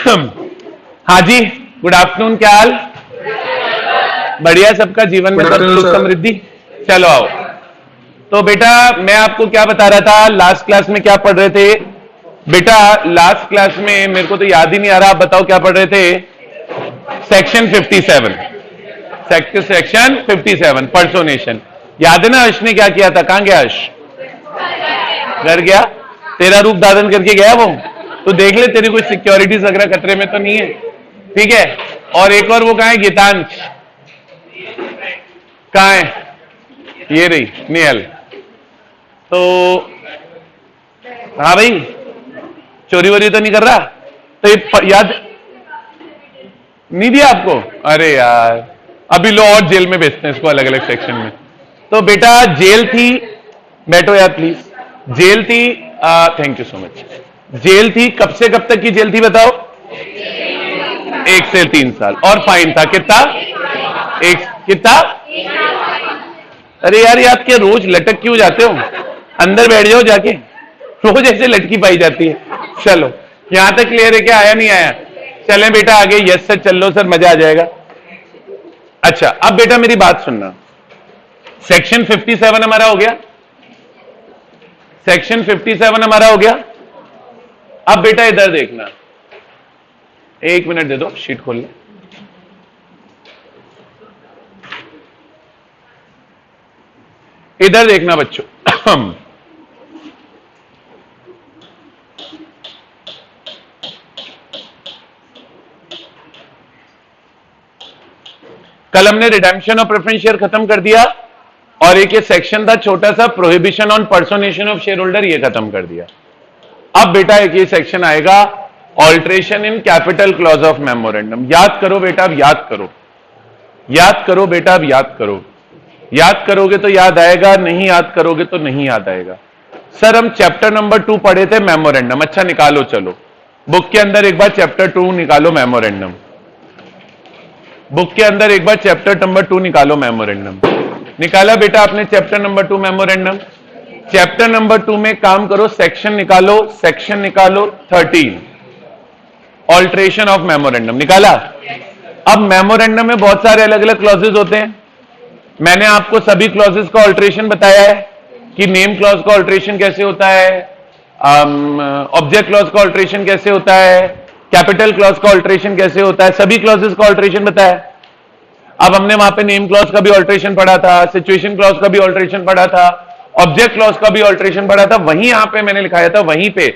हाँ जी, good afternoon, क्या हाल? बढ़िया, सबका जीवन में सब सुख समृद्धि। चलो आओ। तो बेटा मैं आपको क्या बता रहा था, लास्ट क्लास में क्या पढ़ रहे थे बेटा? लास्ट क्लास में मेरे को तो याद ही नहीं आ रहा, आप बताओ क्या पढ़ रहे थे? Section 57, section 57 पर्सोनेशन। याद है ना अर्श ने क्या किया था? कहां गया अर्श? घर गया, तेरा रूप धारण करके गया वो। तो देख ले तेरी कोई सिक्योरिटीज वगैरह खतरे में तो नहीं है, ठीक है? और एक और वो कहां है? गीतांश कहां है? ये रही नियल। तो हाँ भाई, चोरी वोरी तो नहीं कर रहा? तो ये याद नहीं दिया आपको? अरे यार, अभी लो और जेल में भेजते हैं इसको अलग अलग सेक्शन में। तो बेटा जेल थी, बैठो यार प्लीज। जेल थी, थैंक यू सो मच। जेल थी, कब से कब तक की जेल थी बताओ? 1 से 3 साल। और फाइन था कितना? कितना? अरे यार याद क्या, रोज लटक क्यों जाते हो? अंदर बैठ जाओ जाके, रोज ऐसे लटकी पाई जाती है। चलो यहां तक क्लियर है क्या? आया नहीं आया? चलें बेटा आगे। यस सर, चल लो सर, मजा आ जाएगा। अच्छा अब बेटा मेरी बात सुनना, सेक्शन 57 हमारा हो गया, सेक्शन 57 हमारा हो गया। अब बेटा इधर देखना, 1 मिनट दे दो, शीट खोल ले। इधर देखना बच्चों, कल हमने रिडेम्पशन ऑफ प्रेफरेंस शेयर खत्म कर दिया, और एक ये सेक्शन था छोटा सा, prohibition on personation of shareholder, ये खत्म कर दिया। अब बेटा एक ये सेक्शन आएगा, alteration in capital clause of memorandum. याद करो बेटा, अब याद करो, याद करो बेटा, अब याद करो। याद करोगे तो याद आएगा, नहीं याद करोगे तो नहीं याद आएगा। सर हम चैप्टर नंबर 2 पढ़े थे मेमोरेंडम। अच्छा निकालो, चलो बुक के अंदर एक बार चैप्टर 2 निकालो, मेमोरेंडम। बुक के अंदर एक बार चैप्टर नंबर 2 निकालो, मेमोरेंडम। निकाला बेटा आपने chapter number 2 memorandum? Chapter number 2 में काम करो, सेक्शन निकालो, सेक्शन निकालो 13, ऑल्ट्रेशन ऑफ मेमोरेंडम। निकाला? अब मेमोरेंडम में बहुत सारे अलग अलग क्लॉजेज होते हैं। मैंने आपको सभी क्लॉजेज का ऑल्ट्रेशन बताया है कि नेम क्लॉज का ऑल्ट्रेशन कैसे होता है, ऑब्जेक्ट क्लॉज का ऑल्ट्रेशन कैसे होता है, कैपिटल क्लॉज का ऑल्ट्रेशन कैसे होता है, सभी क्लॉजेज का ऑल्ट्रेशन बताया। अब हमने वहां पे नेम क्लॉज का भी ऑल्ट्रेशन पढ़ा था, सिचुएशन क्लॉज का भी ऑल्ट्रेशन पढ़ा था, ऑब्जेक्ट क्लॉज का भी ऑल्ट्रेशन पढ़ा था। वहीं यहां पे मैंने लिखाया था वहीं पे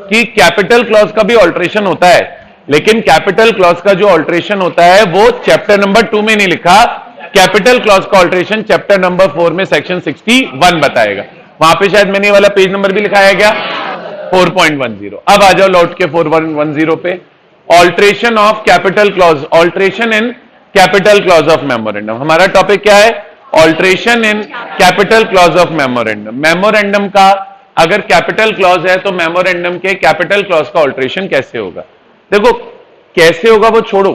कि कैपिटल क्लॉज का भी ऑल्ट्रेशन होता है, लेकिन कैपिटल क्लॉज का जो ऑल्ट्रेशन होता है वो चैप्टर नंबर 2 में नहीं लिखा। कैपिटल क्लॉज का ऑल्ट्रेशन चैप्टर नंबर 4 में सेक्शन 61 बताएगा। वहां पे शायद मैंने वाला पेज नंबर भी लिखाया गया 4.10। अब आ जाओ लौट के 4.10 पे, alteration of capital clause, alteration in capital clause of memorandum. हमारा टॉपिक क्या है? Alteration in capital clause of memorandum. Memorandum का अगर कैपिटल क्लॉज है तो मेमोरेंडम के कैपिटल क्लॉज का ऑल्ट्रेशन कैसे होगा? देखो कैसे होगा वो छोड़ो,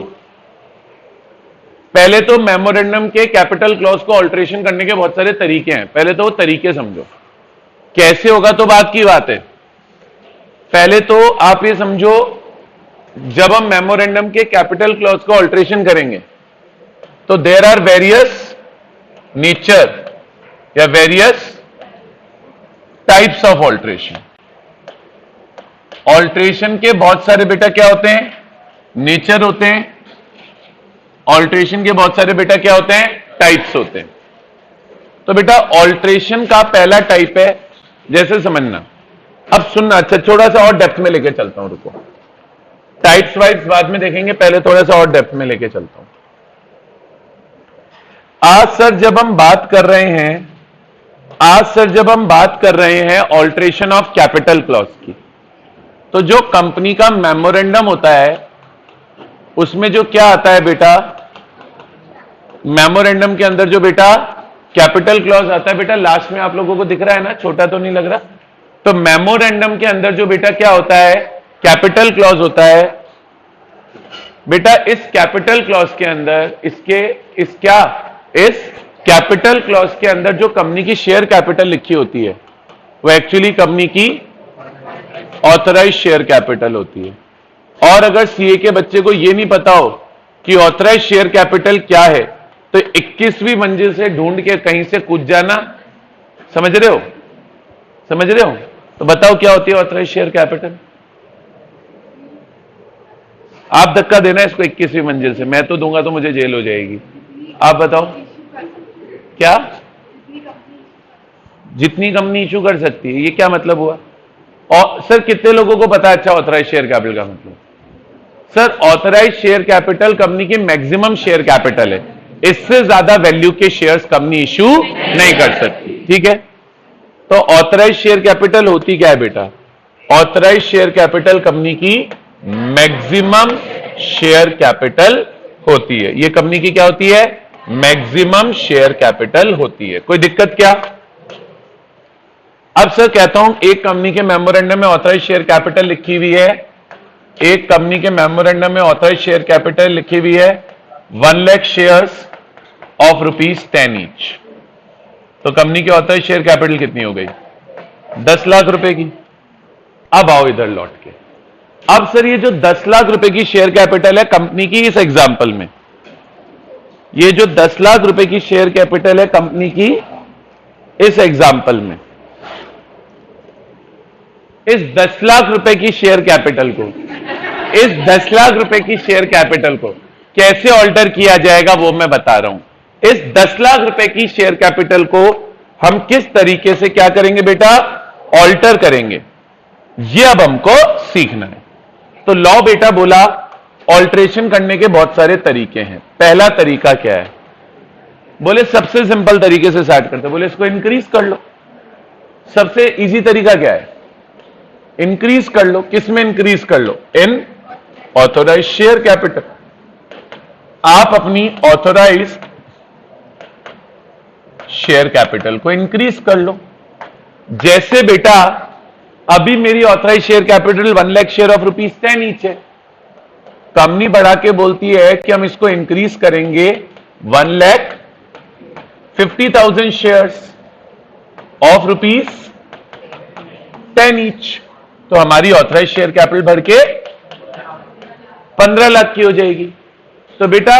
पहले तो मेमोरेंडम के कैपिटल क्लॉज को ऑल्ट्रेशन करने के बहुत सारे तरीके हैं, पहले तो वो तरीके समझो। कैसे होगा तो बात की बात है, पहले तो आप ये समझो, जब हम मेमोरेंडम के कैपिटल क्लॉज को ऑल्ट्रेशन करेंगे तो देयर आर वेरियस नेचर या various types of alteration. Alteration के बहुत सारे बेटा क्या होते हैं? नेचर होते हैं। ऑल्ट्रेशन के बहुत सारे बेटा क्या होते हैं? टाइप्स होते हैं। तो बेटा ऑल्ट्रेशन का पहला टाइप है, जैसे समझना, अब सुनना, अच्छा थोड़ा सा और डेप्थ में लेके चलता हूं, रुको, टाइप्स वाइज बाद में देखेंगे, पहले थोड़ा सा और डेप्थ में लेके चलता हूं। आज सर जब हम बात कर रहे हैं ऑल्ट्रेशन ऑफ कैपिटल क्लॉज की, तो जो कंपनी का मेमोरेंडम होता है उसमें जो क्या आता है बेटा, मेमोरेंडम के अंदर जो बेटा कैपिटल क्लॉज आता है बेटा, लास्ट में आप लोगों को दिख रहा है ना, छोटा तो नहीं लग रहा? तो मेमोरेंडम के अंदर जो बेटा क्या होता है? कैपिटल क्लॉज होता है बेटा। इस कैपिटल क्लॉज के अंदर इस कैपिटल क्लॉज के अंदर जो कंपनी की शेयर कैपिटल लिखी होती है वो एक्चुअली कंपनी की ऑथराइज शेयर कैपिटल होती है। और अगर सीए के बच्चे को यह नहीं पता हो कि ऑथराइज शेयर कैपिटल क्या है, तो 21वीं मंजिल से ढूंढ के कहीं से कूद जाना। समझ रहे हो? समझ रहे हो? तो बताओ क्या होती है ऑथराइज शेयर कैपिटल? आप धक्का देना इसको 21वीं मंजिल से, मैं तो दूंगा तो मुझे जेल हो जाएगी। आप बताओ क्या? जितनी कंपनी इशू कर सकती है। ये क्या मतलब हुआ? और सर कितने लोगों को पता है अच्छा ऑथराइज शेयर कैपिटल का मतलब? Sir authorise share capital company की मैक्सिमम शेयर कैपिटल है, इससे ज्यादा वैल्यू के शेयर्स कंपनी इशू नहीं कर सकती। ठीक है, तो ऑथराइज शेयर कैपिटल होती क्या है बेटा? ऑथराइज शेयर कैपिटल कंपनी की मैक्सिमम शेयर कैपिटल होती है। ये कंपनी की क्या होती है? मैक्सिमम शेयर कैपिटल होती है। कोई दिक्कत क्या? अब सर कहता हूं एक कंपनी के मेमोरेंडम में ऑथराइज शेयर कैपिटल लिखी हुई है, एक कंपनी के मेमोरेंडम में ऑथराइज शेयर कैपिटल लिखी हुई है 1 लाख शेयर्स ऑफ ₹10 ईच। तो कंपनी की ऑथराइज शेयर कैपिटल कितनी हो गई? 10 लाख रुपए की। अब आओ इधर लौट के। अब सर ये जो 10 लाख रुपए की शेयर कैपिटल है कंपनी की इस एग्जांपल में, ये जो 10 लाख रुपए की शेयर कैपिटल है कंपनी की इस एग्जांपल में, इस 10 लाख रुपए की शेयर कैपिटल को, इस 10 लाख रुपए की शेयर कैपिटल को कैसे ऑल्टर किया जाएगा वो मैं बता रहा हूं। इस 10 लाख रुपए की शेयर कैपिटल को हम किस तरीके से क्या करेंगे बेटा? ऑल्टर करेंगे, ये अब हमको सीखना है। तो लॉ बेटा बोला ऑल्ट्रेशन करने के बहुत सारे तरीके हैं। पहला तरीका क्या है? बोले सबसे सिंपल तरीके से स्टार्ट करते, बोले इसको इंक्रीज कर लो। सबसे इजी तरीका क्या है? इंक्रीज कर लो। किसमें इंक्रीज कर लो? In authorise share capital. आप अपनी ऑथोराइज शेयर कैपिटल को इंक्रीज कर लो। जैसे बेटा अभी मेरी authorise share capital 1 lakh share of ₹10 each है, कंपनी बढ़ा के बोलती है कि हम इसको इंक्रीज करेंगे 1,50,000 शेयर्स ऑफ ₹10 ईच। तो हमारी ऑथराइज शेयर कैपिटल बढ़ के 15 लाख की हो जाएगी। तो बेटा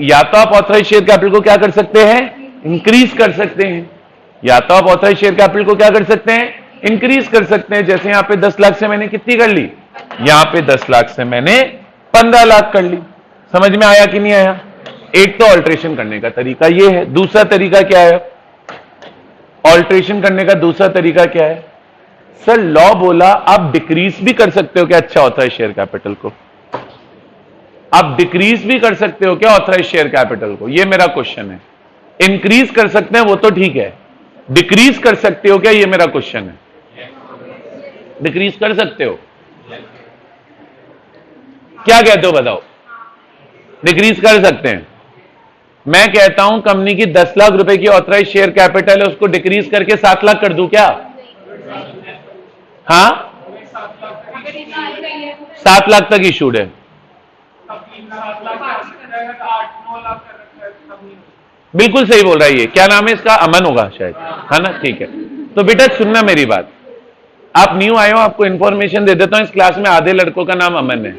या तो आप ऑथराइज शेयर कैपिटल को क्या कर सकते हैं? इंक्रीज कर सकते हैं, या तो आप ऑथराइज शेयर कैपिटल को क्या कर सकते हैं? इंक्रीज कर सकते हैं। जैसे यहां पे 10 लाख से मैंने कितनी कर ली? यहां पे 10 लाख से मैंने 15 लाख कर ली। समझ में आया कि नहीं आया? एक तो ऑल्ट्रेशन करने का तरीका ये है। दूसरा तरीका क्या है? ऑल्ट्रेशन करने का दूसरा तरीका क्या है? सर लॉ बोला आप डिक्रीज भी कर सकते हो क्या अच्छा ऑथराइज शेयर कैपिटल को? आप डिक्रीज भी कर सकते हो क्या ऑथराइज शेयर कैपिटल को? ये मेरा क्वेश्चन है। इंक्रीज कर सकते हैं वो तो ठीक है, डिक्रीज कर सकते हो क्या? ये मेरा क्वेश्चन है। डिक्रीज कर सकते हो? क्या कहते हो बताओ? डिक्रीज कर सकते हैं। मैं कहता हूं कंपनी की 10 लाख रुपए की ऑथराइज शेयर कैपिटल है, उसको डिक्रीज करके 7 लाख कर दूं क्या? हाँ 7 लाख तक इशूड है। बिल्कुल सही बोल रहा है। ये क्या नाम है इसका? अमन होगा शायद, है ना? ठीक है। तो बेटा सुनना मेरी बात, आप न्यू आए हो, आपको इंफॉर्मेशन दे देता हूं। इस क्लास में आधे लड़कों का नाम अमन है,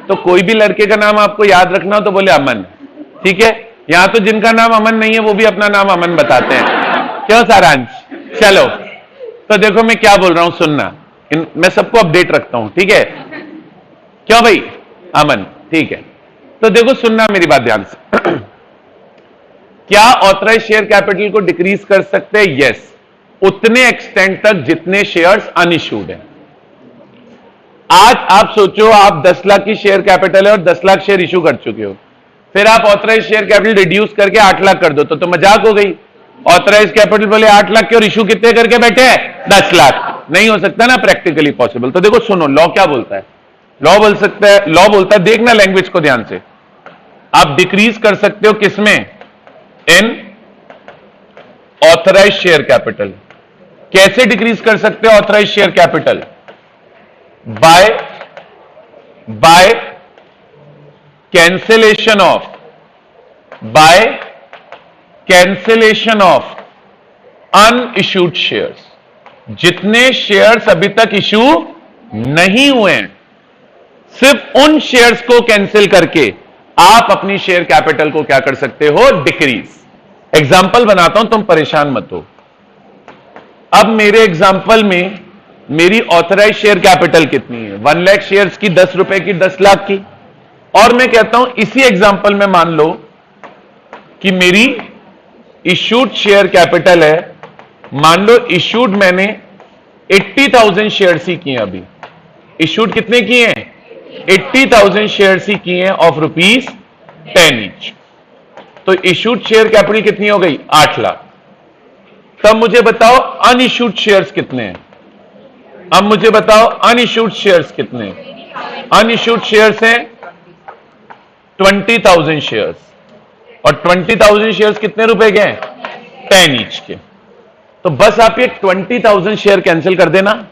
तो कोई भी लड़के का नाम आपको याद रखना हो तो बोले अमन, ठीक है? यहां तो जिनका नाम अमन नहीं है वो भी अपना नाम अमन बताते हैं। क्यों सारांश? चलो तो देखो मैं क्या बोल रहा हूं, सुनना। मैं सबको अपडेट रखता हूं, ठीक है? क्यों भाई? अमन, ठीक है। तो देखो सुनना मेरी बात ध्यान से। क्या ऑथराइज शेयर कैपिटल को डिक्रीज कर सकते हैं? यस, उतने एक्सटेंट तक जितने शेयर्स अनइश्यूड हैं। आज आप सोचो आप 10 लाख की शेयर कैपिटल है और 10 लाख शेयर इशू कर चुके हो, फिर आप ऑथराइज शेयर कैपिटल रिड्यूस करके 8 लाख कर दो तो मजाक हो गई। ऑथराइज कैपिटल बोले 8 लाख के और इशू कितने करके बैठे हैं? 10 लाख। नहीं हो सकता ना प्रैक्टिकली पॉसिबल। तो देखो सुनो लॉ क्या बोलता है। लॉ बोल सकता है, लॉ बोलता है, देखना लैंग्वेज को ध्यान से, आप डिक्रीज कर सकते हो किसमें? In authorise share capital. कैसे डिक्रीज कर सकते हो authorise share capital? By cancellation of unissued shares. जितने शेयर्स अभी तक इशू नहीं हुए हैं, सिर्फ उन शेयर्स को कैंसिल करके आप अपनी शेयर कैपिटल को क्या कर सकते हो, डिक्रीज। एग्जाम्पल बनाता हूं, तुम परेशान मत हो। अब मेरे एग्जाम्पल में मेरी ऑथराइज शेयर कैपिटल कितनी है, 1 लाख शेयर्स की, 10 रुपए की, 10 लाख की। और मैं कहता हूं इसी एग्जाम्पल में मान लो कि मेरी इश्यूड शेयर कैपिटल है, मान लो इश्यूड मैंने 80,000 शेयर्स ही किए, अभी इश्यूड कितने किए हैं, 80,000 शेयर्स ही किए हैं ऑफ ₹10 ईच। तो इश्यूड शेयर कैपिटल कितनी हो गई, 8 लाख। तब मुझे बताओ अनइश्यूड शेयर्स कितने हैं, अब मुझे बताओ अनइश्यूड शेयर्स कितने हैं। अनइश्यूड शेयर्स हैं 20,000 शेयर्स, और 20,000 शेयर्स कितने रुपए के हैं, 10 ईच के। तो बस आप ये 20,000 शेयर कैंसिल कर देना,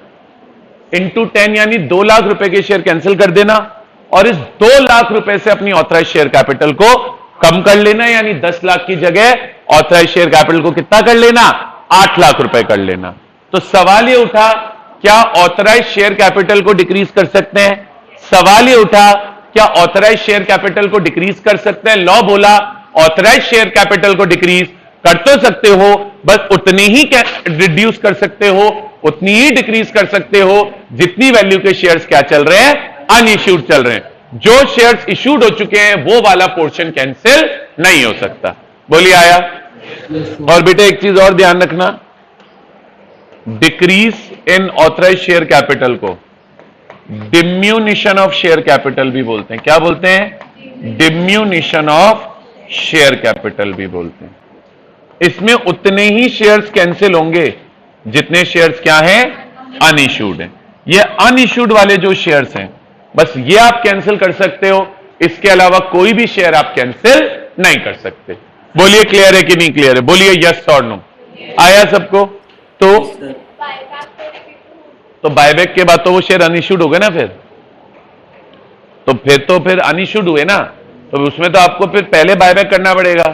इंटू 10 यानी 2 लाख रुपए के शेयर कैंसिल कर देना, और इस 2 लाख रुपए से अपनी ऑथराइज शेयर कैपिटल को कम कर लेना, यानी 10 लाख की जगह ऑथराइज शेयर कैपिटल को कितना कर लेना, 8 लाख रुपए कर लेना। तो सवाल ये उठा, क्या ऑथराइज शेयर कैपिटल को डिक्रीज कर सकते हैं, सवाल ये उठा क्या ऑथराइज शेयर कैपिटल को डिक्रीज कर सकते हैं। लॉ बोला ऑथराइज शेयर कैपिटल को डिक्रीज कर तो सकते हो, बस उतनी ही रिड्यूस कर सकते हो, उतनी ही डिक्रीज कर सकते हो जितनी वैल्यू के शेयर्स क्या चल रहे हैं, अनइश्यूड चल रहे हैं। जो शेयर्स इश्यूड हो चुके हैं वो वाला पोर्शन कैंसिल नहीं हो सकता। बोलिए आया। और बेटे एक चीज और ध्यान रखना, decrease in authorise share capital को डिम्यूनिशन ऑफ शेयर कैपिटल भी बोलते हैं। क्या बोलते हैं, डिम्यूनिशन ऑफ शेयर कैपिटल भी बोलते हैं। इसमें उतने ही शेयर्स कैंसिल होंगे जितने शेयर्स क्या हैं, अनइश्यूड हैं। ये अनइश्यूड वाले जो शेयर्स हैं बस ये आप कैंसिल कर सकते हो, इसके अलावा कोई भी शेयर आप कैंसिल नहीं कर सकते। बोलिए क्लियर है कि नहीं क्लियर है, बोलिए यस और नो। आया सबको। तो बायबैक के बाद तो वो शेयर अनइश्यूड हो गए ना, फिर अनइश्यूड हुए ना, तो उसमें तो आपको फिर पहले बायबैक करना पड़ेगा।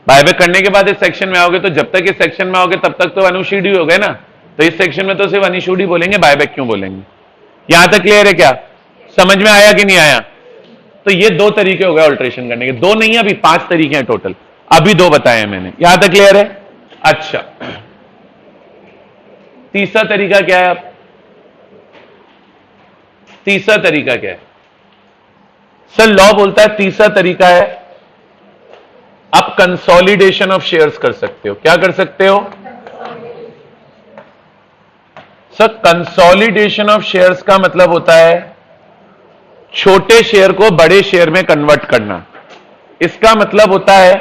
बायबैक करने के बाद इस सेक्शन में आओगे, तो जब तक इस सेक्शन में आओगे तब तक तो अनइश्यूड ही हो गए ना, तो इस सेक्शन में तो सिर्फ अनइश्यूड ही बोलेंगे, बायबैक क्यों बोलेंगे। यहां तक क्लियर है क्या, समझ में आया कि नहीं आया। तो ये 2 तरीके हो गए ऑल्ट्रेशन करने के, 2 नहीं अभी 5 तरीके हैं टोटल, अभी 2 बताए हैं मैंने। यहां तक क्लियर है। अच्छा, तीसरा तरीका क्या है, आप तीसरा तरीका क्या है, सर लॉ बोलता है तीसरा तरीका है आप कंसोलिडेशन ऑफ शेयर्स कर सकते हो। क्या कर सकते हो सर, कंसोलिडेशन ऑफ शेयर्स का मतलब होता है छोटे शेयर को बड़े शेयर में कन्वर्ट करना। इसका मतलब होता है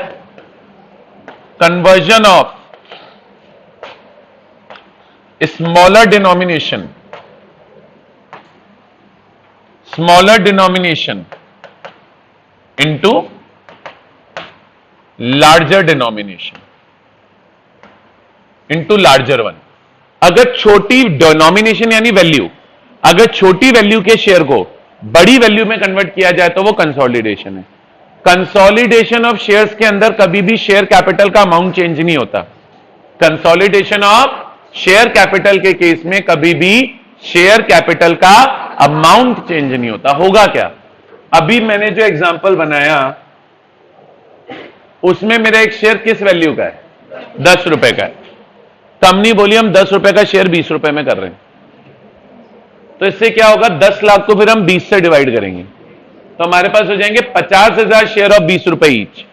conversion of smaller denomination into larger denomination into larger one. अगर छोटी डिनोमिनेशन यानी वैल्यू, अगर छोटी वैल्यू के शेयर को बड़ी वैल्यू में कन्वर्ट किया जाए तो वो कंसोलिडेशन है। कंसोलिडेशन ऑफ शेयर्स के अंदर कभी भी शेयर कैपिटल का अमाउंट चेंज नहीं होता। कंसोलिडेशन ऑफ शेयर कैपिटल के केस में कभी भी शेयर कैपिटल का अमाउंट चेंज नहीं होता। होगा क्या, अभी मैंने जो एग्जांपल बनाया उसमें मेरा एक शेयर किस वैल्यू का है, 10 रुपए का है। कंपनी बोली हम 10 रुपए का शेयर 20 रुपए में कर रहे हैं, तो इससे क्या होगा, 10 लाख को फिर हम 20 से डिवाइड करेंगे तो हमारे पास हो जाएंगे 50,000 शेयर ऑफ 20 रुपए ईच।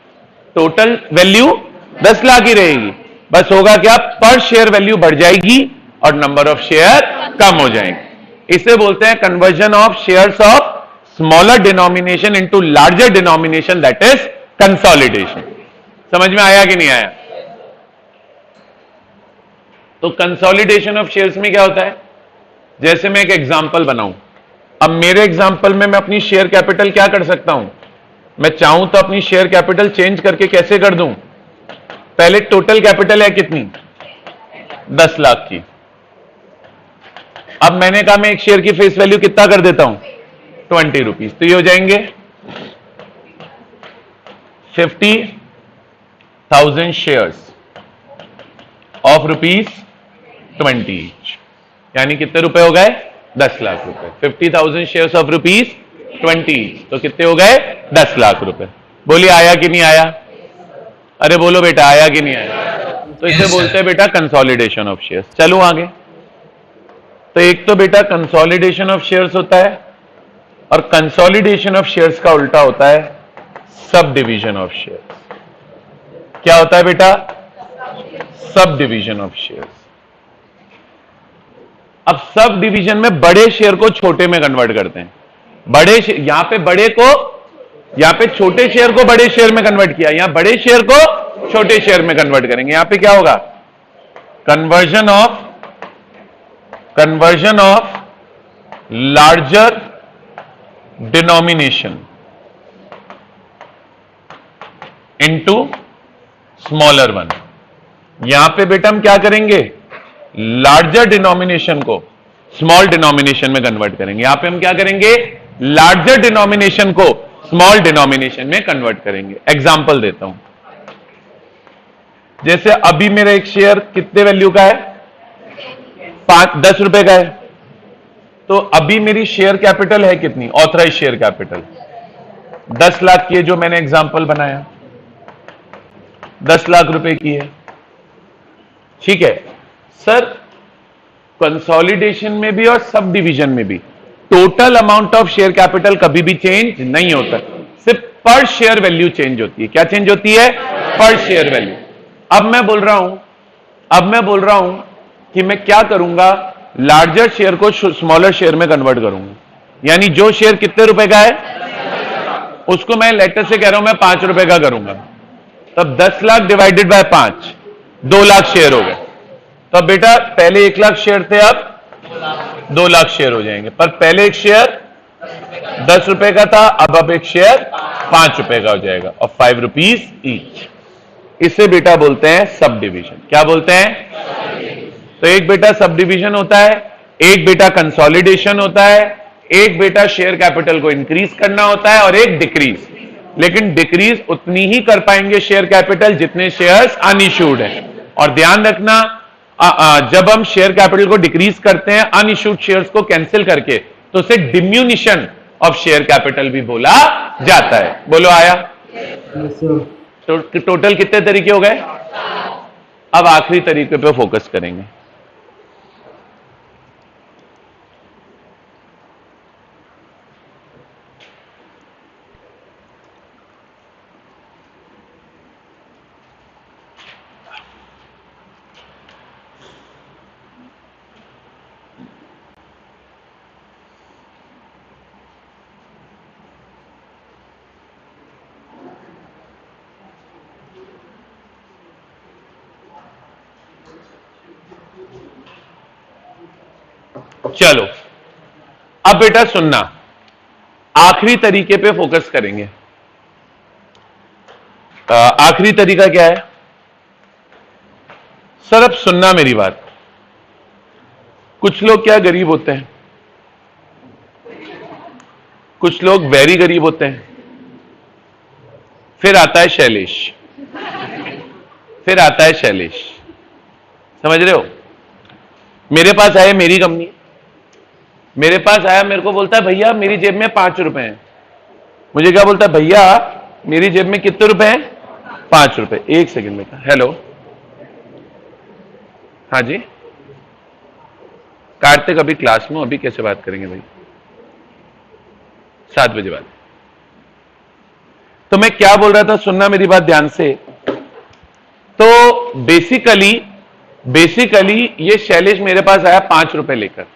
टोटल वैल्यू 10 लाख ही रहेगी, बस होगा क्या, पर शेयर वैल्यू बढ़ जाएगी और नंबर ऑफ शेयर कम हो जाएंगे। इसे बोलते हैं conversion of shares of smaller denomination into larger denomination, that is consolidation. समझ में आया कि नहीं आया। तो कंसोलिडेशन ऑफ शेयर्स में क्या होता है, जैसे मैं एक एग्जांपल बनाऊं, अब मेरे एग्जांपल में मैं अपनी शेयर कैपिटल क्या कर सकता हूं, मैं चाहूं तो अपनी शेयर कैपिटल चेंज करके कैसे कर दूं। पहले टोटल कैपिटल है कितनी, 10 लाख की। अब मैंने कहा मैं एक शेयर की फेस वैल्यू कितना कर देता हूं, 20 रुपीज, तो ये हो जाएंगे 50,000 शेयर्स ऑफ ₹20 ईच, यानी कितने रुपए हो गए, 10 लाख रुपए। 50,000 शेयर्स ऑफ ₹20 20, तो कितने हो गए 10 लाख रुपए। बोलिए आया कि नहीं आया? अरे बोलो बेटा आया कि नहीं आया? तो इसे बोलते हैं बेटा कंसोलिडेशन ऑफ शेयर्स। चलो आगे। तो एक तो बेटा कंसोलिडेशन ऑफ शेयर्स होता है, और कंसोलिडेशन ऑफ शेयर्स का उल्टा होता है सब डिवीजन ऑफ शेयर्स। क्या होता है बेटा? Sub division of shares. अब सब डिवीजन में बड़े शेयर को छोटे में कन्वर्ट करते हैं। यहां पे बड़े को, यहां पे छोटे शेयर को बड़े शेयर में कन्वर्ट किया, यहां बड़े शेयर को छोटे शेयर में कन्वर्ट करेंगे। यहां पे क्या होगा? Conversion of larger denomination into smaller one. यहां पे बेटा हम क्या करेंगे? लार्जर डिनोमिनेशन को स्मॉल डिनोमिनेशन में कन्वर्ट करेंगे। यहां पे हम क्या करेंगे? लार्जर डिनोमिनेशन को स्मॉल डिनोमिनेशन में कन्वर्ट करेंगे। एग्जांपल देता हूं, जैसे अभी मेरा एक शेयर कितने वैल्यू का है? 10 रुपए का है। तो अभी मेरी शेयर कैपिटल है कितनी? ऑथराइज शेयर कैपिटल 10 लाख की है, जो मैंने एग्जांपल बनाया 10 लाख रुपए की है। ठीक है सर, कंसोलिडेशन में भी और सब डिवीजन में भी total amount of share capital कभी भी चेंज नहीं होता, सिर्फ पर शेयर वैल्यू चेंज होती है। क्या चेंज होती है? पर शेयर वैल्यू। अब मैं बोल रहा हूं कि मैं क्या करूंगा? लार्जर शेयर को स्मॉलर शेयर में कन्वर्ट करूंगा। यानी जो शेयर कितने रुपए का है उसको मैं लेटर से कह रहा हूं मैं 5 रुपए का करूंगा। तब 10 lakh divided by 5, 2 lakh share हो गए। तो अब बेटा पहले 1 लाख शेयर थे, अब 2 लाख शेयर हो जाएंगे। पर पहले एक शेयर 10 रुपए का था, अब एक शेयर 5 रुपए का हो जाएगा, और 5 रुपीज ईच। इसे बेटा बोलते हैं सब डिवीजन। क्या बोलते हैं? तो एक बेटा सब डिवीजन होता है, एक बेटा कंसोलिडेशन होता है, एक बेटा शेयर कैपिटल को इंक्रीज करना होता है, और एक डिक्रीज। लेकिन डिक्रीज उतनी ही कर पाएंगे शेयर कैपिटल जितने शेयर्स अनइश्यूड हैं। और ध्यान रखना, जब हम शेयर कैपिटल को डिक्रीज करते हैं अनइश्यूड शेयर्स को कैंसिल करके, तो उसे डिम्यूनिशन ऑफ शेयर कैपिटल भी बोला जाता है। बोलो आया? तो टोटल कितने तरीके हो गए? अब आखिरी तरीके पे फोकस करेंगे। चलो अब बेटा सुनना, आखिरी तरीके पे फोकस करेंगे। आखिरी तरीका क्या है? सर अब सुनना मेरी बात। कुछ लोग क्या गरीब होते हैं, कुछ लोग वेरी गरीब होते हैं। फिर आता है शैलेश, समझ रहे हो? मेरे पास आए, मेरी कंपनी मेरे पास आया, मेरे को बोलता है भैया मेरी जेब में 5 रुपए हैं। मुझे क्या बोलता है? भैया मेरी जेब में कितने रुपए हैं? 5 रुपए। 1 सेकंड बेटा। हेलो, हाँ जी, कार्तिक अभी क्लास में, अभी कैसे बात करेंगे भाई? 7 बजे बाद। तो मैं क्या बोल रहा था, सुनना मेरी बात ध्यान से। तो बेसिकली ये शैलेश मेरे पास आया 5 रुपए लेकर।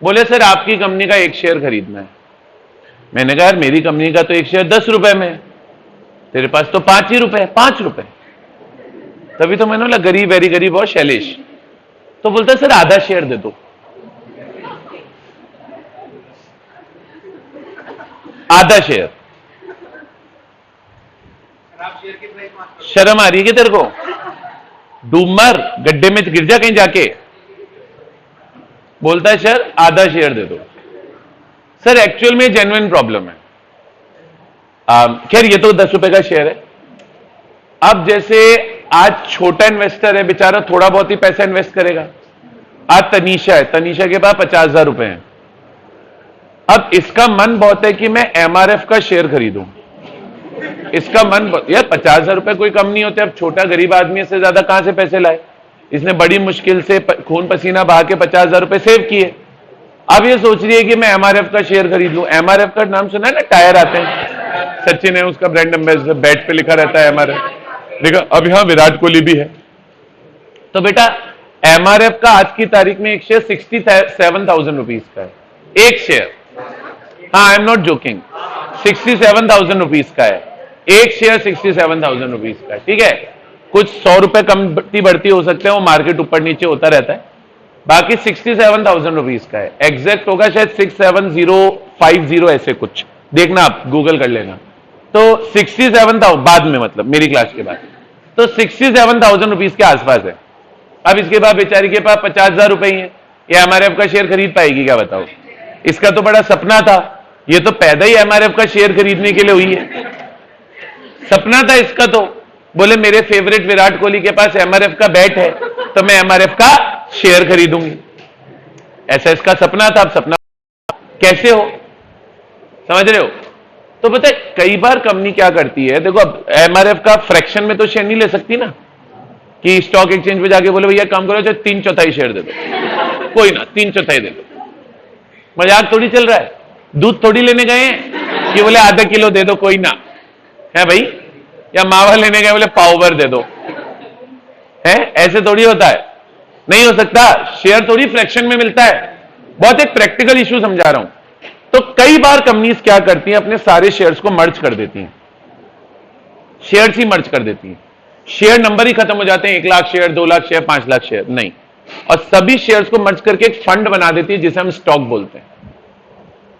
बोले सर आपकी कंपनी का 1 शेयर खरीदना है। मैंने कहा यार मेरी कंपनी का तो 1 शेयर 10 रुपए में, तेरे पास तो 5 ही रुपए, 5 रुपए। तभी तो मैंने बोला गरीब, वेरी गरीब और शैलेश। तो बोलता सर आधा शेयर दे दो। आधा शेयर। शर्म आ रही है कि तेरे को? डूब मर, गड्ढे में गिर जा कहीं जाके। बोलता है सर आधा शेयर दे दो। सर एक्चुअल में जेन्युइन प्रॉब्लम है। खैर ये तो 10 रुपए का शेयर है। अब जैसे आज छोटा इन्वेस्टर है बेचारा, थोड़ा बहुत ही पैसा इन्वेस्ट करेगा। आज तनीषा है, तनीषा के पास 50,000 रुपए हैं। अब इसका मन बहुत है कि मैं एमआरएफ का शेयर खरीदूं, इसका मन यार 50,000 रुपए कोई कम नहीं होते। अब छोटा गरीब आदमी से ज्यादा कहां से पैसे लाए, इसने बड़ी मुश्किल से खून पसीना बहा के 50,000 रुपए सेव किए। अब ये सोच रही है कि मैं एमआरएफ का शेयर खरीद लूं। एमआरएफ का नाम सुना है ना, टायर आते हैं, सचिन है उसका ब्रांड एम्बेसडर, बैट पे लिखा रहता है एमआरएफ। देखो अब यहां विराट कोहली भी है। तो बेटा एमआरएफ का आज की तारीख में एक शेयर 67,000 रुपीज का है, एक शेयर। हाँ, I am not joking, 67,000 rupees का है एक शेयर, 67,000 रुपीज का है। ठीक है, कुछ 100 रुपए कम बढ़ती हो सकते हैं, वो मार्केट ऊपर नीचे होता रहता है। बाकी 67,000 रुपीज का है, एग्जैक्ट होगा शायद 67050 ऐसे कुछ, देखना आप गूगल कर लेना। तो 67,000 बाद में, मतलब मेरी क्लास के बाद, तो 67,000 रुपीज के आसपास है। अब इसके बाद बेचारी के पास 50,000 रुपए ही है, ये एमआरएफ का शेयर खरीद पाएगी क्या बताओ? इसका तो बड़ा सपना था, ये तो पैदा ही एमआरएफ का शेयर खरीदने के लिए हुई है। सपना था इसका, तो बोले मेरे फेवरेट विराट कोहली के पास एमआरएफ का बैट है तो मैं एमआरएफ का शेयर खरीदूंगी, ऐसा इसका सपना था। अब सपना कैसे हो, समझ रहे हो? तो पता है कई बार कंपनी क्या करती है, देखो अब एमआरएफ का फ्रैक्शन में तो शेयर नहीं ले सकती ना, कि स्टॉक एक्सचेंज पे जाके बोले भैया काम करो चाहे 3/4 शेयर दे दो, कोई ना 3/4 दे दो। मजाक थोड़ी चल रहा है, दूध थोड़ी लेने गए हैं कि बोले आधा किलो दे दो, कोई ना है भाई, या मावा लेने गए बोले पाव भर दे दो, है ऐसे थोड़ी होता है, नहीं हो सकता। शेयर थोड़ी फ्रैक्शन में मिलता है, बहुत एक प्रैक्टिकल इश्यू समझा रहा हूं। तो कई बार कंपनीज क्या करती हैं, अपने सारे शेयर्स को मर्ज कर देती हैं, शेयर्स ही मर्ज कर देती हैं, शेयर नंबर ही खत्म हो जाते हैं, 1 lakh share, 2 lakh share, 5 lakh share नहीं, और सभी शेयर्स को मर्ज करके एक फंड बना देती है जिसे हम स्टॉक बोलते हैं,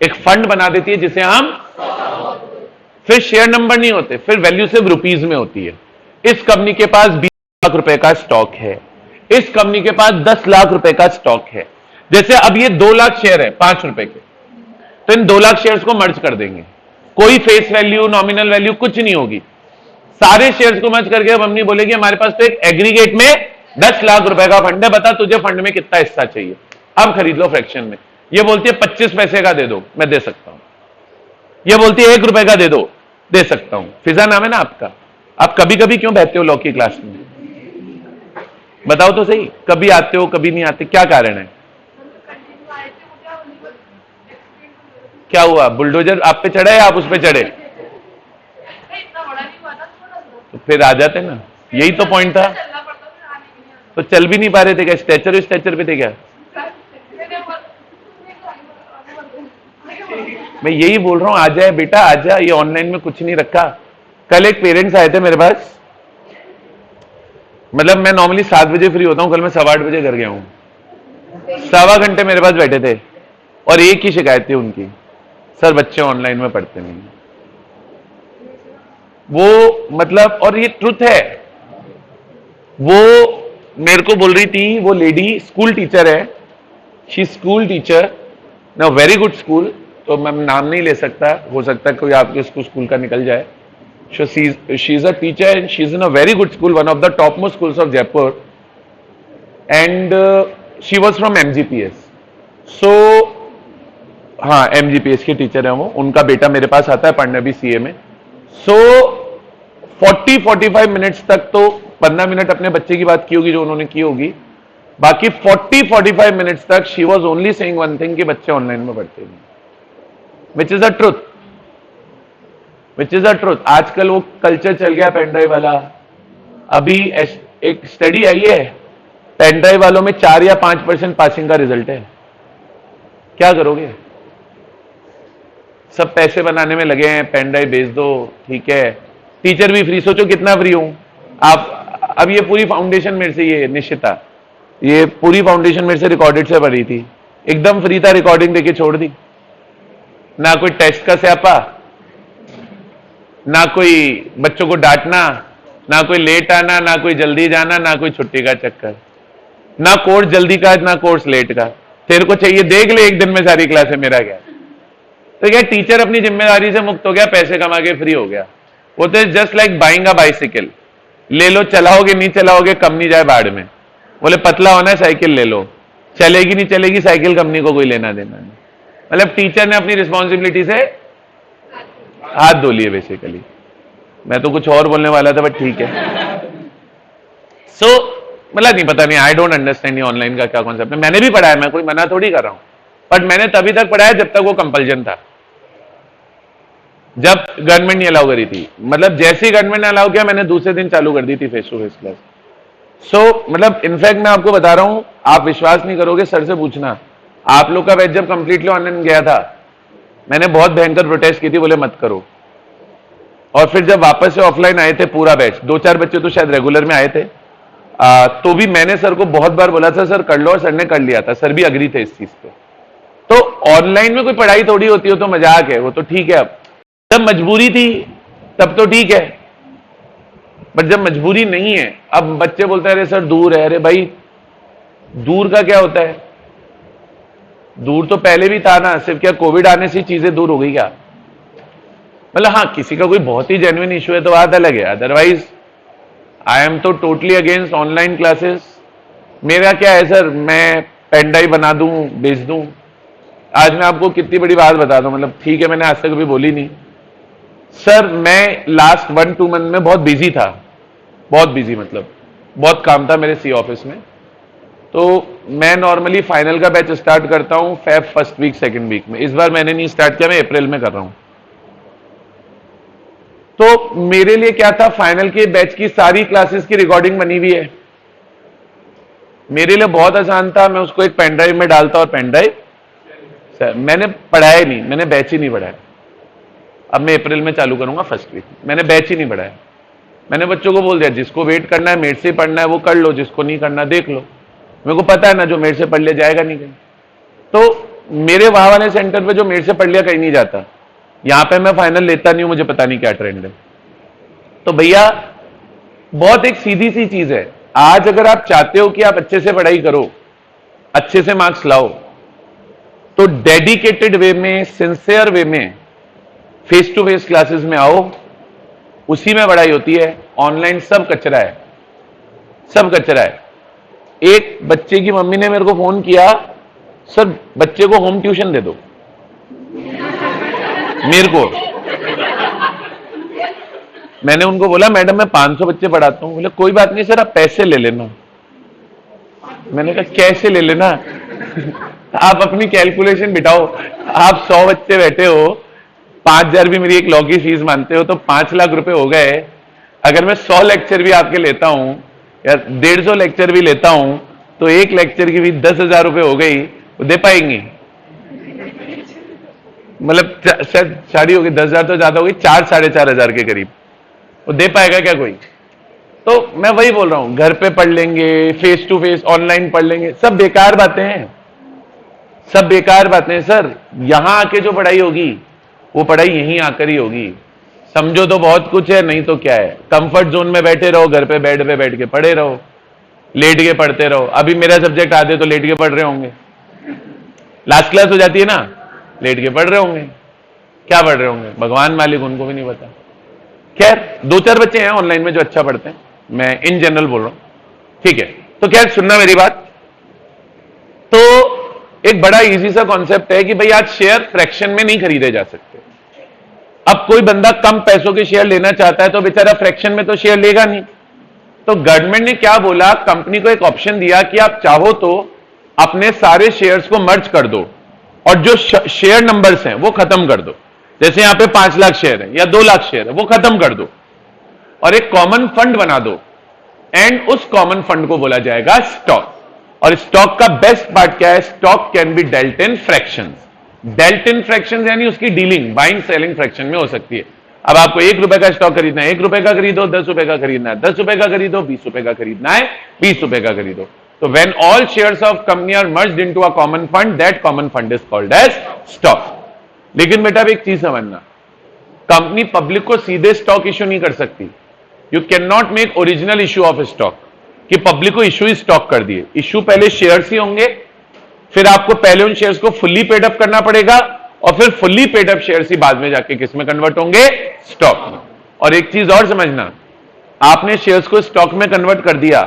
एक फंड बना देती है जिसे हम, फिर शेयर नंबर नहीं होते, फिर वैल्यू सिर्फ रुपीज में होती है। इस कंपनी के पास 20 लाख रुपए का स्टॉक है, इस कंपनी के पास 10 लाख रुपए का स्टॉक है। जैसे अब ये 2 लाख शेयर है 5 रुपए के, तो इन 2 लाख शेयर्स को मर्ज कर देंगे, कोई फेस वैल्यू नॉमिनल वैल्यू कुछ नहीं होगी, सारे शेयर्स को मर्ज करके अब हमने बोलेगी हमारे पास तो एक एग्रीगेट में 10 लाख रुपए का फंड है, बता तुझे फंड में कितना हिस्सा चाहिए, अब खरीद लो फ्रैक्शन में। ये बोलती है 25 पैसे का दे दो, मैं दे सकता हूं। ये बोलती है 1 रुपए का दे दो, दे सकता हूं। फिजा नाम है ना आपका, आप कभी कभी क्यों बहते हो लॉ की क्लास में, बताओ तो सही, कभी आते हो कभी नहीं आते, क्या कारण है? क्या हुआ, बुलडोजर आप पे चढ़ा है, आप उस पे चढ़े? तो फिर आ जाते ना, यही तो पॉइंट था। तो चल भी नहीं पा रहे थे क्या, स्ट्रेचर पे थे क्या? मैं यही बोल रहा हूं, आ जाए बेटा आ जा, ये ऑनलाइन में कुछ नहीं रखा। कल एक पेरेंट्स आए थे मेरे पास, मतलब मैं नॉर्मली 7 बजे फ्री होता हूं, कल मैं 8:15 बजे घर गया हूं, 1.25 घंटे मेरे पास बैठे थे और एक ही शिकायत थी उनकी, सर बच्चे ऑनलाइन में पढ़ते नहीं। वो मतलब, और ये ट्रुथ है, वो मेरे को बोल रही थी, वो लेडी स्कूल टीचर है, शी स्कूल टीचर ना, वेरी गुड स्कूल, तो मैं नाम नहीं ले सकता, हो सकता है कोई आपके स्कूल का निकल जाए। So she is a teacher and she is in a very good school, one of the topmost schools of Jaipur, and she was from MGPS. So हाँ MGPS के टीचर है वो, उनका बेटा मेरे पास आता है पढ़ने भी CA में। So 40-45 मिनट्स तक तो 15 मिनट अपने बच्चे की बात की होगी जो उन्होंने की होगी, बाकी 40-45 मिनट्स तक she was only saying one thing कि बच्चे ऑनलाइन में पढ़ते नहीं, which is a truth, which is a truth. आजकल वो कल्चर चल गया पेन ड्राइव वाला। अभी एक स्टडी आई है, पेन ड्राइव वालों में 4 या 5% पासिंग का रिजल्ट है, क्या करोगे? सब पैसे बनाने में लगे हैं, पेन ड्राइव भेज दो, ठीक है, टीचर भी फ्री, सोचो कितना फ्री हूं आप। अब ये पूरी फाउंडेशन मेरे से, ये निश्चिता, ये पूरी फाउंडेशन मेरे से रिकॉर्डेड से पढ़ी थी, एकदम फ्री था, रिकॉर्डिंग देके छोड़ दी, ना कोई टेस्ट का स्यापा, ना कोई बच्चों को डांटना, ना कोई लेट आना, ना कोई जल्दी जाना, ना कोई छुट्टी का चक्कर, ना कोर्स जल्दी का, ना कोर्स लेट का, तेरे को चाहिए देख ले एक दिन में सारी क्लासें, मेरा क्या। तो क्या टीचर अपनी जिम्मेदारी से मुक्त हो गया, पैसे कमा के फ्री हो गया। वो तो just like buying a bicycle, ले लो, चलाओगे नहीं चलाओगे कम नहीं जाए बाढ़ में, बोले पतला होना है साइकिल ले लो, चलेगी नहीं चलेगी साइकिल, कंपनी को कोई लेना देना नहीं। मतलब टीचर ने अपनी रिस्पॉन्सिबिलिटी से हाथ धो लिए बेसिकली। मैं तो कुछ और बोलने वाला था, बट ठीक है। मतलब नहीं, पता नहीं, आई डोंट अंडरस्टैंड ये ऑनलाइन का क्या कॉन्सेप्ट है। मैंने भी पढ़ा है, मैं कोई मना थोड़ी कर रहा हूं, बट मैंने तभी तक पढ़ा है जब तक वो कंपल्जन था, जब गवर्नमेंट नहीं अलाउ करी थी। मतलब जैसे ही गवर्नमेंट ने अलाउ किया, मैंने दूसरे दिन चालू कर दी थी फेस टू फेस क्लास। मतलब इनफैक्ट मैं आपको बता रहा हूं, आप विश्वास नहीं करोगे, सर से पूछना, आप लोग का बैच जब कंप्लीटली ऑनलाइन गया था, मैंने बहुत भयंकर प्रोटेस्ट की थी, बोले मत करो। और फिर जब वापस से ऑफलाइन आए थे पूरा बैच, 2-4 बच्चे तो शायद रेगुलर में आए थे, तो भी मैंने सर को बहुत बार बोला था, सर कर लो, और सर ने कर लिया था, सर भी अग्री थे इस चीज पे। तो ऑनलाइन में कोई पढ़ाई थोड़ी होती हो, तो मजाक है, वो तो ठीक है। अब जब मजबूरी थी तब तो ठीक है, बट जब मजबूरी नहीं है, अब बच्चे बोलते हैं अरे सर दूर है। अरे भाई दूर का क्या होता है, दूर तो पहले भी था ना, सिर्फ क्या कोविड आने से चीजें दूर हो गई क्या? मतलब हाँ, किसी का कोई बहुत ही जेन्युइन इशू है तो बात अलग है, अदरवाइज आई एम तो टोटली अगेंस्ट ऑनलाइन क्लासेस। मेरा क्या है सर, मैं पेन ड्राइव बना दूं, भेज दूं। आज मैं आपको कितनी बड़ी बात बता दूं, मतलब ठीक है, मैंने आज तक कभी बोली नहीं सर, मैं लास्ट 1-2 मंथ में बहुत बिजी था, बहुत बिजी, मतलब बहुत काम था मेरे सी ऑफिस में। तो मैं नॉर्मली फाइनल का बैच स्टार्ट करता हूं Feb first week second week में। इस बार मैंने नहीं स्टार्ट किया, मैं अप्रैल में कर रहा हूं। तो मेरे लिए क्या था, फाइनल के बैच की सारी क्लासेस की रिकॉर्डिंग बनी हुई है, मेरे लिए बहुत आसान था। मैं उसको एक पेन ड्राइव में डालता और पेन ड्राइव, सर मैंने पढ़ाया नहीं, मैंने बैच ही नहीं पढ़ाया। अब मैं अप्रैल में चालू करूंगा फर्स्ट वीक, मैंने बैच ही नहीं पढ़ाया। मैंने बच्चों को बोल दिया जिसको वेट करना है, मेरे से पढ़ना है वो कर लो, जिसको नहीं करना देख लो। मेरे को पता है ना, जो मेरे से पढ़ लिया जाएगा नहीं कहीं। तो मेरे वहां वाले सेंटर पे जो मेरे से पढ़ लिया कहीं नहीं जाता, यहां पे मैं फाइनल लेता नहीं हूं, मुझे पता नहीं क्या ट्रेंड है। तो भैया बहुत एक सीधी सी चीज है, आज अगर आप चाहते हो कि आप अच्छे से पढ़ाई करो, अच्छे से मार्क्स लाओ, तो डेडिकेटेड वे में, सिंसियर वे में फेस टू फेस क्लासेस में आओ, उसी में पढ़ाई होती है। ऑनलाइन सब कचरा है, सब कचरा है। एक बच्चे की मम्मी ने मेरे को फोन किया, सर बच्चे को होम ट्यूशन दे दो मेरे को। मैंने उनको बोला मैडम मैं 500 बच्चे पढ़ाता हूं। बोले कोई बात नहीं सर, आप पैसे ले लेना। मैंने कहा कैसे ले लेना आप अपनी कैलकुलेशन बिठाओ, आप 100 बच्चे बैठे हो, 5,000 भी मेरी एक लॉ की फीस मानते हो, तो 5 लाख रुपए हो गए। अगर मैं 100 लेक्चर भी आपके लेता हूं या 150 लेक्चर भी लेता हूं, तो एक लेक्चर की भी 10,000 रुपए हो गई, वो दे पाएंगे? मतलब शायद शादी होगी, 10,000 तो ज्यादा होगी, 4-4,500 के करीब, वो दे पाएगा क्या कोई? तो मैं वही बोल रहा हूं, घर पे पढ़ लेंगे, फेस टू फेस ऑनलाइन पढ़ लेंगे, सब बेकार बातें हैं, सब बेकार बातें हैं सर। यहां आके जो पढ़ाई होगी वो पढ़ाई यहीं आकर ही होगी। समझो तो बहुत कुछ है, नहीं तो क्या है, कंफर्ट जोन में बैठे रहो, घर पे बेड पे बैठ के पढ़े रहो, लेट के पढ़ते रहो। अभी मेरा सब्जेक्ट आधे तो लेट के पढ़ रहे होंगे, लास्ट क्लास हो जाती है ना, लेट के पढ़ रहे होंगे, क्या पढ़ रहे होंगे भगवान मालिक, उनको भी नहीं पता। खैर 2-4 बच्चे हैं ऑनलाइन में जो अच्छा पढ़ते हैं, मैं इन जनरल बोल रहा हूं, ठीक है। तो खैर सुनना मेरी बात। तो एक बड़ा इजी सा कॉन्सेप्ट है कि भाई आज शेयर फ्रैक्शन में नहीं खरीदे जा सकते। अब कोई बंदा कम पैसों के शेयर लेना चाहता है तो बेचारा फ्रैक्शन में तो शेयर लेगा नहीं। तो गवर्नमेंट ने क्या बोला, कंपनी को एक ऑप्शन दिया कि आप चाहो तो अपने सारे शेयर्स को मर्ज कर दो और जो शेयर नंबर्स हैं वो खत्म कर दो। जैसे यहां पे 5 लाख शेयर है या 2 लाख शेयर है, वो खत्म कर दो और एक कॉमन फंड बना दो, एंड उस कॉमन फंड को बोला जाएगा स्टॉक। और स्टॉक का बेस्ट पार्ट क्या है, stock can be dealt in fractions. Dealt in fractions यानी उसकी डीलिंग बाइंग सेलिंग फ्रैक्शन में हो सकती है। अब आपको 1 रुपए का स्टॉक खरीदना है, 1 रुपए का खरीदो, 10 रुपए का खरीदना है, 10 रुपए का खरीदो, 20 रुपए का खरीदना है, 20 रुपए का खरीदो। तो when all shares of company are merged into a common fund, that common fund is called as stock. लेकिन बेटा एक चीज समझना, कंपनी पब्लिक को सीधे स्टॉक इश्यू नहीं कर सकती। You can not make original issue of stock कि पब्लिक को इश्यू ही स्टॉक कर दिए। इश्यू पहले शेयर्स ही होंगे, फिर आपको पहले उन शेयर्स को फुल्ली पेड अप करना पड़ेगा और फिर फुल्ली पेड अप शेयर्स ही बाद में जाके किस में कन्वर्ट होंगे, स्टॉक में। और एक चीज और समझना, आपने शेयर्स को स्टॉक में कन्वर्ट कर दिया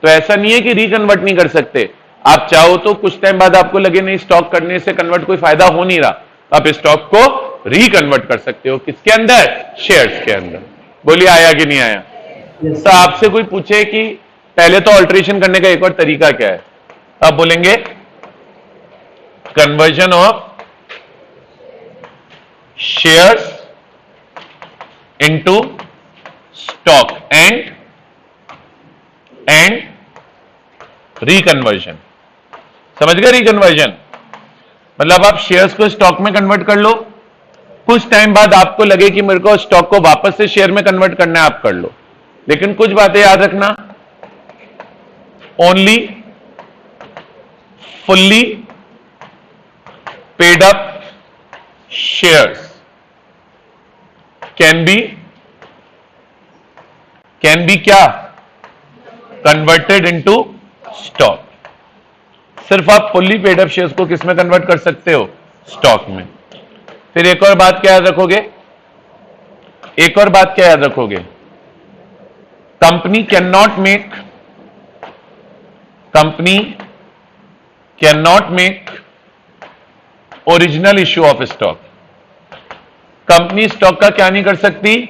तो ऐसा नहीं है कि रिकन्वर्ट नहीं कर सकते। आप चाहो तो कुछ टाइम बाद आपको लगे नहीं स्टॉक करने से कन्वर्ट कोई फायदा हो नहीं रहा, तो आप स्टॉक को रिकन्वर्ट कर सकते हो किसके अंदर, शेयर्स के अंदर। बोलिए आया कि नहीं आया? तो आपसे कोई पूछे कि पहले तो ऑल्ट्रेशन करने का एक और तरीका क्या है, तो आप बोलेंगे conversion of shares into stock and reconversion. समझ गए? रिकन्वर्जन मतलब आप शेयर्स को स्टॉक में कन्वर्ट कर लो, कुछ टाइम बाद आपको लगे कि मेरे को स्टॉक को वापस से शेयर में कन्वर्ट करना है, आप कर लो। लेकिन कुछ बातें याद रखना, only fully paid up shares can be क्या, कन्वर्टेड इनटू स्टॉक। सिर्फ आप फुल्ली पेड अप शेयर्स को किस में कन्वर्ट कर सकते हो, स्टॉक में। फिर एक और बात क्या याद रखोगे, एक और बात क्या याद रखोगे, company can not make original issue of stock. Company stock का क्या नहीं कर सकती,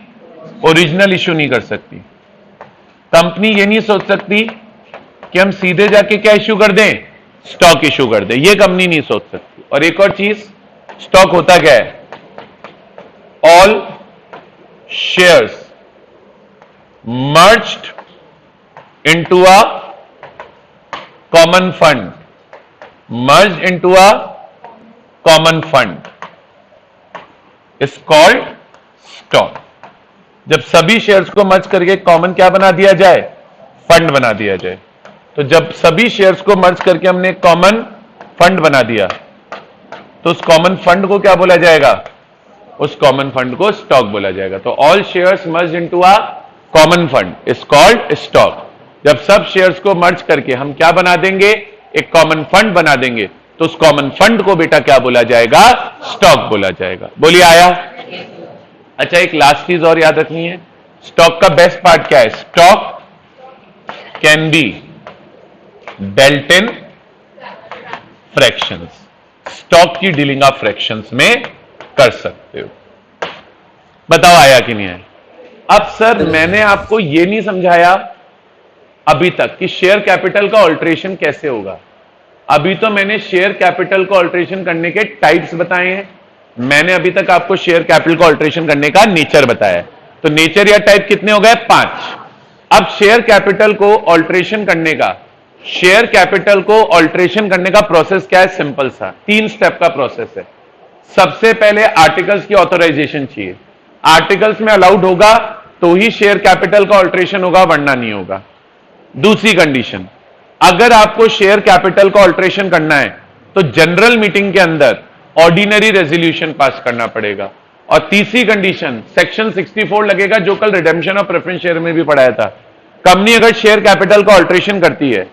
ओरिजिनल इश्यू नहीं कर सकती। कंपनी ये नहीं सोच सकती कि हम सीधे जाके क्या इश्यू कर दें, स्टॉक इश्यू कर दें, ये कंपनी नहीं सोच सकती। और एक और चीज, स्टॉक होता क्या है, all shares merged into a common fund, merged into a common fund is called stock. जब सभी शेयर्स को मर्ज करके कॉमन क्या बना दिया जाए, फंड बना दिया जाए। तो जब सभी शेयर्स को मर्ज करके हमने कॉमन फंड बना दिया, तो उस कॉमन फंड को क्या बोला जाएगा, उस कॉमन फंड को स्टॉक बोला जाएगा। तो all shares merge into a common fund is called stock. जब सब शेयर्स को मर्ज करके हम क्या बना देंगे, एक कॉमन फंड बना देंगे, तो उस कॉमन फंड को बेटा क्या बोला जाएगा, स्टॉक बोला जाएगा। बोलिए आया? अच्छा, एक लास्ट चीज और याद रखनी है, स्टॉक का बेस्ट पार्ट क्या है, stock can be dealt in fractions. Stock की डीलिंग आप फ्रैक्शंस में कर सकते हो। बताओ आया कि नहीं आया? अब सर मैंने आपको यह नहीं समझाया अभी तक कि शेयर कैपिटल का ऑल्ट्रेशन कैसे होगा। अभी तो मैंने शेयर कैपिटल को ऑल्ट्रेशन करने के टाइप्स बताए हैं, मैंने अभी तक आपको शेयर कैपिटल को ऑल्ट्रेशन करने का नेचर बताया है। तो नेचर या टाइप कितने हो गए, 5। अब शेयर कैपिटल को ऑल्ट्रेशन करने का, शेयर कैपिटल को ऑल्ट्रेशन करने का प्रोसेस क्या है, सिंपल सा 3 स्टेप का प्रोसेस है। सबसे पहले आर्टिकल्स की ऑथराइजेशन चाहिए, आर्टिकल्स में अलाउड होगा तो ही शेयर कैपिटल का ऑल्ट्रेशन होगा, वरना नहीं होगा। दूसरी कंडीशन, अगर आपको शेयर कैपिटल का ऑल्ट्रेशन करना है तो जनरल मीटिंग के अंदर ऑर्डिनरी रेजोल्यूशन पास करना पड़ेगा। और तीसरी कंडीशन, सेक्शन 64 लगेगा, जो कल रिडेम्पशन ऑफ प्रेफरेंस शेयर में भी पढ़ाया था। कंपनी अगर शेयर कैपिटल का ऑल्ट्रेशन करती है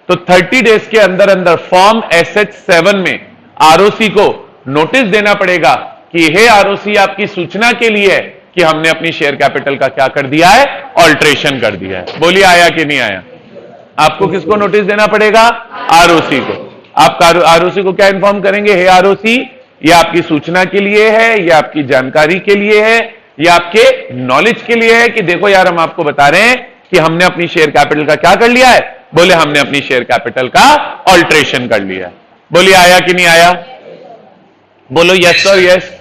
तो 30 डेज के अंदर अंदर फॉर्म SH7 में आरओसी को नोटिस देना पड़ेगा कि हे आरओसी, आपकी सूचना के लिए है कि हमने अपनी शेयर कैपिटल का क्या कर दिया है, ऑल्ट्रेशन कर दिया है। बोलिए आया कि नहीं आया? आपको किसको नोटिस देना पड़ेगा, आरओसी को। आप आरओसी को क्या इन्फॉर्म करेंगे, हे आरओसी, ये आपकी सूचना के लिए है, ये आपकी जानकारी के लिए है, ये आपके नॉलेज के लिए है कि देखो यार, हम आपको बता रहे हैं कि हमने अपनी शेयर कैपिटल का क्या कर लिया है। बोले हमने अपनी शेयर कैपिटल का ऑल्ट्रेशन कर लिया है। बोलिए आया कि नहीं आया? बोलो यस और यस।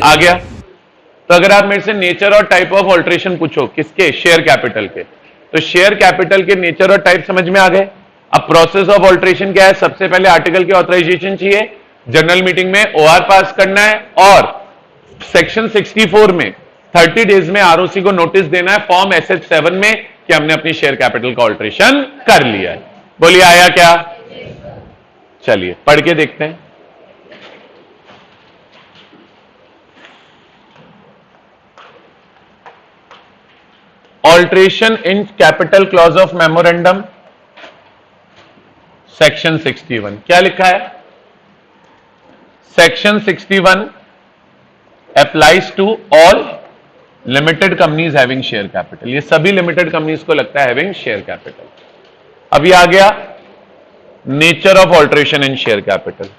आ गया? तो अगर आप मेरे से नेचर और टाइप ऑफ ऑल्ट्रेशन पूछो, किसके, शेयर कैपिटल के, तो शेयर कैपिटल के नेचर और टाइप समझ में आ गए। अब प्रोसेस ऑफ ऑल्ट्रेशन क्या है, सबसे पहले आर्टिकल की ऑथराइजेशन चाहिए, जनरल मीटिंग में ओआर पास करना है, और सेक्शन 64 में 30 डेज में आरओसी को नोटिस देना है फॉर्म SH7 में कि हमने अपनी शेयर कैपिटल का ऑल्ट्रेशन कर लिया है। बोलिए आया क्या? चलिए पढ़ के देखते हैं। Alteration in capital clause of memorandum, section 61 क्या लिखा है, section 61 applies to all limited companies having share capital. ये सभी लिमिटेड कंपनीज को लगता है हैविंग शेयर कैपिटल। अभी आ गया nature of alteration in share capital.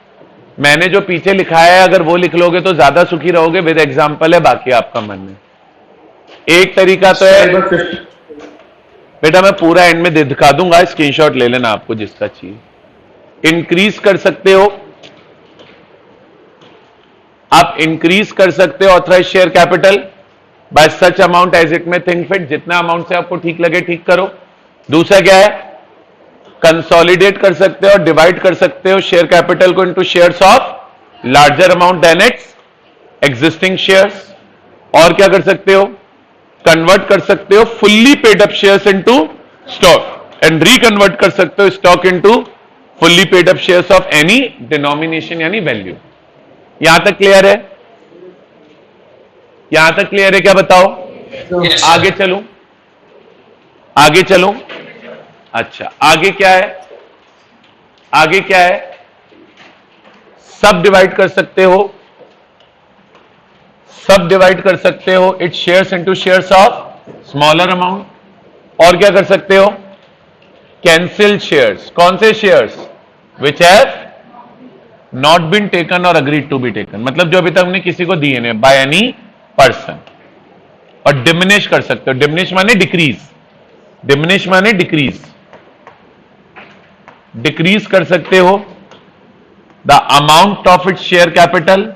मैंने जो पीछे लिखा है अगर वो लिख लोगे तो ज्यादा सुखी रहोगे, विद एग्जाम्पल है, बाकी आपका मन है। एक तरीका तो है, बेटा मैं पूरा एंड में दिखा दूंगा, स्क्रीनशॉट ले लेना आपको जिसका चाहिए। इंक्रीज कर सकते हो आप, इंक्रीज कर सकते हो authorise share capital by such amount as it may think fit, जितना अमाउंट से आपको ठीक लगे ठीक करो। दूसरा क्या है, कंसोलिडेट कर सकते हो और डिवाइड कर सकते हो शेयर कैपिटल को into shares of larger amount than its existing shares. और क्या कर सकते हो, कन्वर्ट कर सकते हो fully paid up shares into stock and reconvert कर सकते हो stock into fully paid up shares of any denomination यानी वैल्यू। यहां तक क्लियर है? यहां तक क्लियर है क्या बताओ? yes, आगे चलूं, आगे चलूं। अच्छा आगे क्या है, आगे क्या है, सब डिवाइड कर सकते हो, सब डिवाइड कर सकते हो it shares into shares of smaller amount. और क्या कर सकते हो, कैंसिल शेयर्स। कौन से shares? Which have not been taken और अग्रीड टू बी टेकन, मतलब जो अभी तक हमने किसी को दिए नहीं, बाय एनी पर्सन। और डिमिनिश कर सकते हो, डिमिनिश माने डिक्रीज, डिमिनिश माने डिक्रीज, डिक्रीज कर सकते हो the amount of it share capital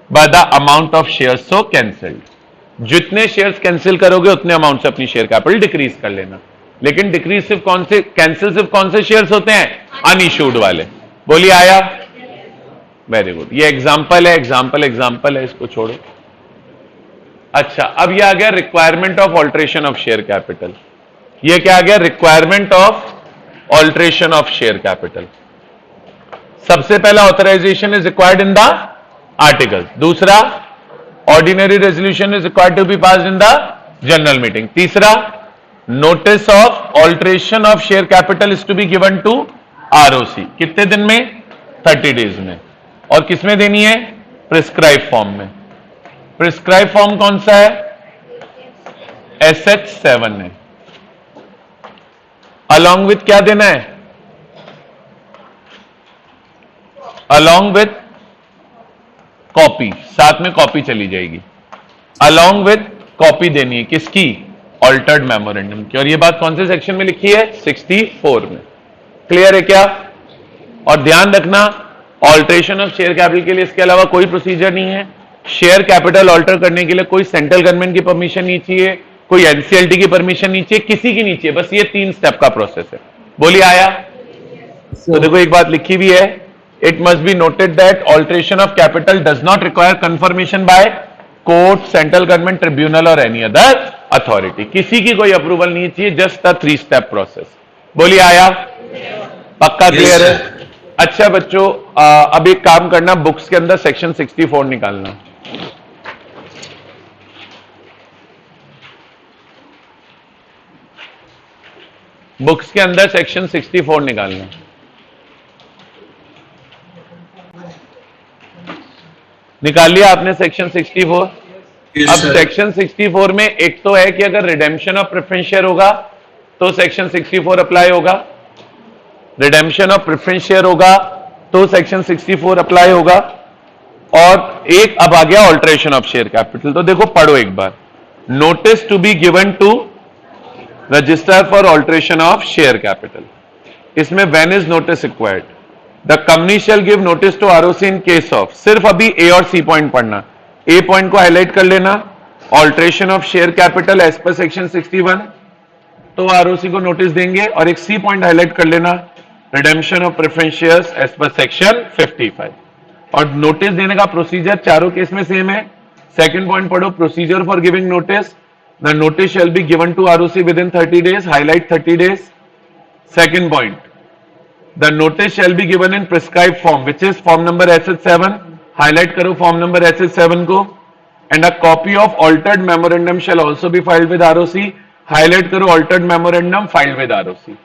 by the amount of shares so cancelled. जितने शेयर्स कैंसिल करोगे उतने अमाउंट से अपनी शेयर कैपिटल डिक्रीज कर लेना। लेकिन डिक्रीज सिर्फ कौन से, कैंसिल सिर्फ कौन से शेयर्स होते हैं? अनइश्यूड वाले। बोलिए आया? Very good. ये एग्जाम्पल है, एग्जाम्पल एग्जाम्पल है, इसको छोड़ो। अच्छा अब ये आ गया requirement of alteration of share capital. ये क्या आ गया? Requirement of alteration of share capital. सबसे पहला authorization is required in the article. दूसरा ordinary resolution is required to be passed in the general meeting. तीसरा notice of alteration of share capital is to be given to ROC. कितने दिन में? 30 days में। और किसमें देनी है? प्रिस्क्राइब फॉर्म में। प्रिस्क्राइब फॉर्म कौन सा है? SH7 है। अलॉन्ग विथ क्या देना है? अलॉन्ग विथ कॉपी, साथ में कॉपी चली जाएगी। अलॉन्ग विथ कॉपी देनी है किसकी? ऑल्टर्ड मेमोरेंडम की। और ये बात कौन से सेक्शन में लिखी है? 64 में। क्लियर है क्या? और ध्यान रखना ऑल्ट्रेशन ऑफ शेयर कैपिटल के लिए इसके अलावा कोई प्रोसीजर नहीं है। शेयर कैपिटल ऑल्टर करने के लिए कोई सेंट्रल गवर्नमेंट की परमिशन नहीं चाहिए, कोई एनसीएलटी की परमिशन नहीं चाहिए, किसी की नहीं चाहिए। बस ये 3 स्टेप का प्रोसेस है। बोलिए आया? तो देखो एक बात लिखी हुई है, it must be noted that alteration of capital does not require confirmation by court, central government, tribunal और एनी अदर अथॉरिटी। किसी की कोई अप्रूवल नहीं चाहिए, जस्ट अ 3 स्टेप प्रोसेस। बोलिए आया? पक्का क्लियर है? अच्छा बच्चों अब एक काम करना, बुक्स के अंदर सेक्शन 64 निकालना। बुक्स के अंदर सेक्शन 64 निकालना। निकाल लिया आपने सेक्शन 64? अब सेक्शन 64 में एक तो है कि अगर रिडेम्पशन ऑफ प्रेफरेंस शेयर होगा तो सेक्शन 64 अप्लाई होगा, रिडेम्पशन ऑफ प्रेफरेंस शेयर होगा तो सेक्शन 64 अप्लाई होगा। और एक अब आ गया ऑल्ट्रेशन ऑफ शेयर कैपिटल। तो देखो पढ़ो एक बार, notice to be given to register for alteration of share capital. इसमें when is notice required? The company shall give notice to ROC in case of, सिर्फ अभी ए और सी पॉइंट पढ़ना, ए पॉइंट को हाईलाइट कर लेना, alteration of share capital as per section 61 तो ROC को नोटिस देंगे, और एक सी पॉइंट हाईलाइट कर लेना, redemption of preference shares as per section 55। और नोटिस देने का प्रोसीजर चारों केस में सेम है। सेकंड पॉइंट पढ़ो, procedure for giving notice, the notice shall be given to ROC within 30 days, highlight 30 days। Second point, the notice shall be given in prescribe form which is form number SH7, highlight करो form number SH7 को। And a copy of altered memorandum shall also be filed with ROC, highlight करो altered memorandum filed with ROC,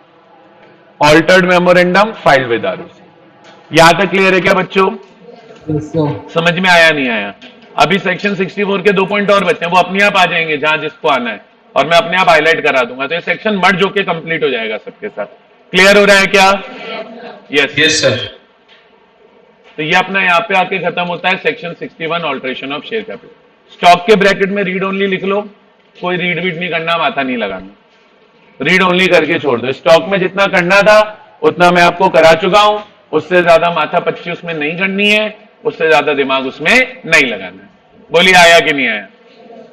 altered memorandum filed with ROC. यहां तक clear है क्या बच्चों? समझ में आया नहीं आया? अभी सेक्शन 64 के 2 पॉइंट और बच्चे हैं, वो अपने आप आ जाएंगे जहां जिसको आना है, और मैं अपने आप हाईलाइट करा दूंगा, तो ये सेक्शन मर्ज होके कंप्लीट हो जाएगा सबके साथ। क्लियर हो रहा है क्या? Yes yes sir. तो ये अपना यहाँ पे आके खत्म होता है section 61 alteration of share capital. Stock के ब्रैकेट में रीड ओनली लिख लो, कोई रीड वीड नहीं करना, माथा नहीं लगाना, रीड ओनली करके छोड़ दो। स्टॉक में जितना करना था उतना मैं आपको करा चुका हूं, उससे ज्यादा माथा पच्ची उसमें नहीं करनी है, उससे ज्यादा दिमाग उसमें नहीं लगाना है। बोलिए आया कि नहीं आया?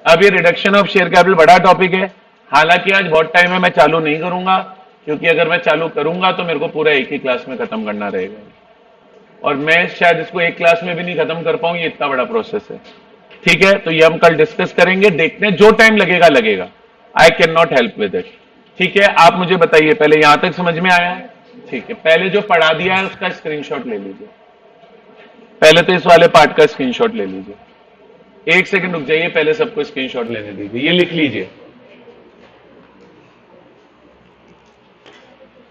अब ये रिडक्शन ऑफ शेयर कैपिटल बड़ा टॉपिक है, हालांकि आज बहुत टाइम है, मैं चालू नहीं करूंगा, क्योंकि अगर मैं चालू करूंगा तो मेरे को पूरा एक ही क्लास में खत्म करना रहेगा, और मैं शायद इसको एक क्लास में भी नहीं खत्म कर पाऊं, ये इतना बड़ा प्रोसेस है। ठीक है, तो ये हम कल डिस्कस करेंगे, देखते हैं, जो टाइम लगेगा लगेगा, I can not help with it. ठीक है, आप मुझे बताइए पहले यहां तक समझ में आया है? ठीक है, पहले जो पढ़ा दिया है उसका स्क्रीनशॉट ले लीजिए, पहले तो इस वाले पार्ट का स्क्रीनशॉट ले लीजिए। एक सेकंड रुक जाइए, पहले सबको स्क्रीनशॉट लेने दीजिए, ये लिख लीजिए।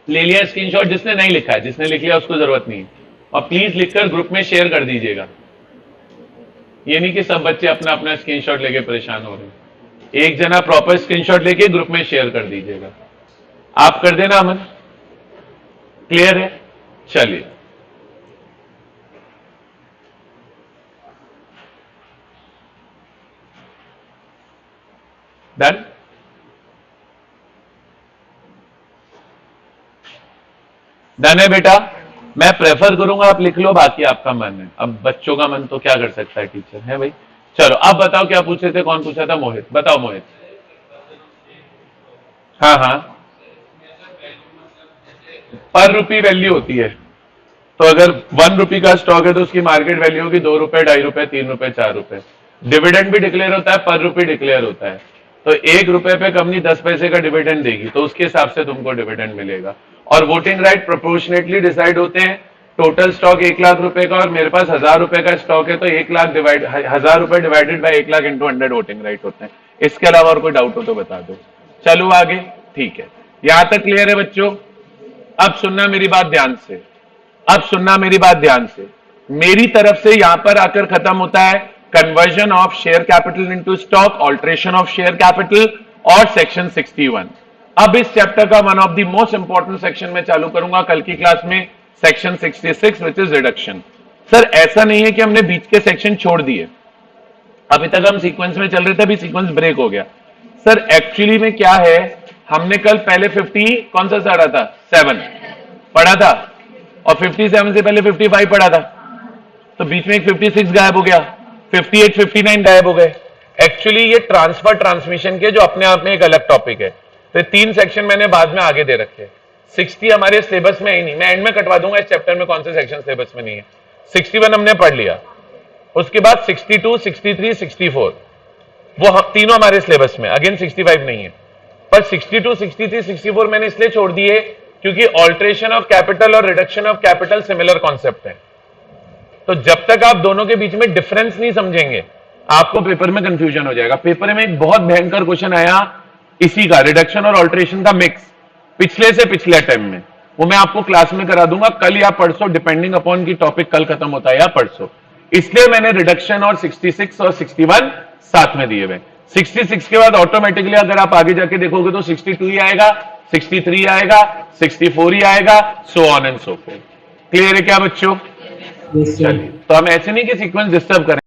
ले लिया स्क्रीनशॉट? जिसने नहीं लिखा है, जिसने लिख लिया उसको जरूरत नहीं है, और प्लीज लिखकर ग्रुप में शेयर कर दीजिएगा। ये नहीं कि सब बच्चे अपना अपना स्क्रीनशॉट लेके परेशान हो रहे हैं, एक जना प्रॉपर स्क्रीनशॉट लेके ग्रुप में शेयर कर दीजिएगा। आप कर देना अमन, क्लियर है? चलिए, डन। डन है बेटा, मैं प्रेफर करूंगा आप लिख लो, बाकी आपका मन है। अब बच्चों का मन तो क्या कर सकता है टीचर, है भाई। चलो अब बताओ क्या पूछे थे, कौन पूछा था? मोहित, बताओ मोहित। हाँ हाँ, पर रुपी वैल्यू होती है, तो अगर 1 रुपी का स्टॉक है तो उसकी मार्केट वैल्यू होगी 2 रुपए, 2.5 रुपए, 3 रुपए, 4 रुपए। डिविडेंड भी डिक्लेयर होता है, पर रुपी डिक्लेयर होता है, तो 1 रुपए पे कंपनी 10 पैसे का डिविडेंड देगी, तो उसके हिसाब से तुमको डिविडेंड मिलेगा। और वोटिंग राइट प्रोपोर्शनेटली डिसाइड होते हैं। टोटल स्टॉक 1 लाख रुपए का, और मेरे पास 1000 रुपए का स्टॉक है, तो 1 लाख 1000 रुपए divided by 1 lakh into 100 voting right होते हैं। इसके अलावा और कोई डाउट हो तो बता दो। चलो आगे, ठीक है, यहां तक क्लियर है बच्चों? अब सुनना मेरी बात ध्यान से, अब सुनना मेरी बात ध्यान से। मेरी तरफ से यहां पर आकर खत्म होता है conversion of share capital into stock, alteration of share capital और सेक्शन 61। अब इस चैप्टर का one of the most important section में चालू करूंगा कल की क्लास में, section 66 which is reduction. Sir ऐसा नहीं है कि हमने बीच के सेक्शन छोड़ दिए, अभी तक हम सीक्वेंस में चल रहे थे, अभी सीक्वेंस ब्रेक हो गया। सर एक्चुअली में क्या है, हमने कल पहले 50 कौन सा पढ़ा था? 7 पढ़ा था, और 57 से पहले 55 पढ़ा था, तो बीच में एक 56 गायब हो गया, 58, 59 गायब हो गए। एक्चुअली ये ट्रांसफर ट्रांसमिशन के जो अपने आप में एक अलग टॉपिक है, तो 3 सेक्शन मैंने बाद में आगे दे रखे। 60 हमारे सिलेबस में ही नहीं, मैं एंड में कटवा दूंगा इस चैप्टर में कौन से सेक्शन सिलेबस में नहीं है। 61 हमने पढ़ लिया, उसके बाद 62, 63, 64 वो हम तीनों हमारे सिलेबस में, अगेन 65 नहीं है, पर 62, 63, 64 मैंने इसलिए छोड़ दिए क्योंकि ऑल्ट्रेशन ऑफ कैपिटल और reduction of capital similar concept है। तो जब तक आप दोनों के बीच में डिफरेंस नहीं समझेंगे, आपको पेपर में कंफ्यूजन हो जाएगा। पेपर में एक बहुत भयंकर क्वेश्चन आया इसी का, रिडक्शन और ऑल्ट्रेशन का मिक्स, पिछले से पिछले टाइम में, वो मैं आपको क्लास में करा दूंगा कल या परसों, डिपेंडिंग अपॉन की टॉपिक कल खत्म होता है या परसों। इसलिए मैंने रिडक्शन और 66 और 61 साथ में दिए हुए। 66 के बाद ऑटोमेटिकली अगर आप आगे जाके देखोगे तो 62 ही आएगा, 63 आएगा, 64 ही आएगा, so on and so fourth. Clear है क्या बच्चों? चलिए, तो हम ऐसे नहीं कि सीक्वेंस डिस्टर्ब करें।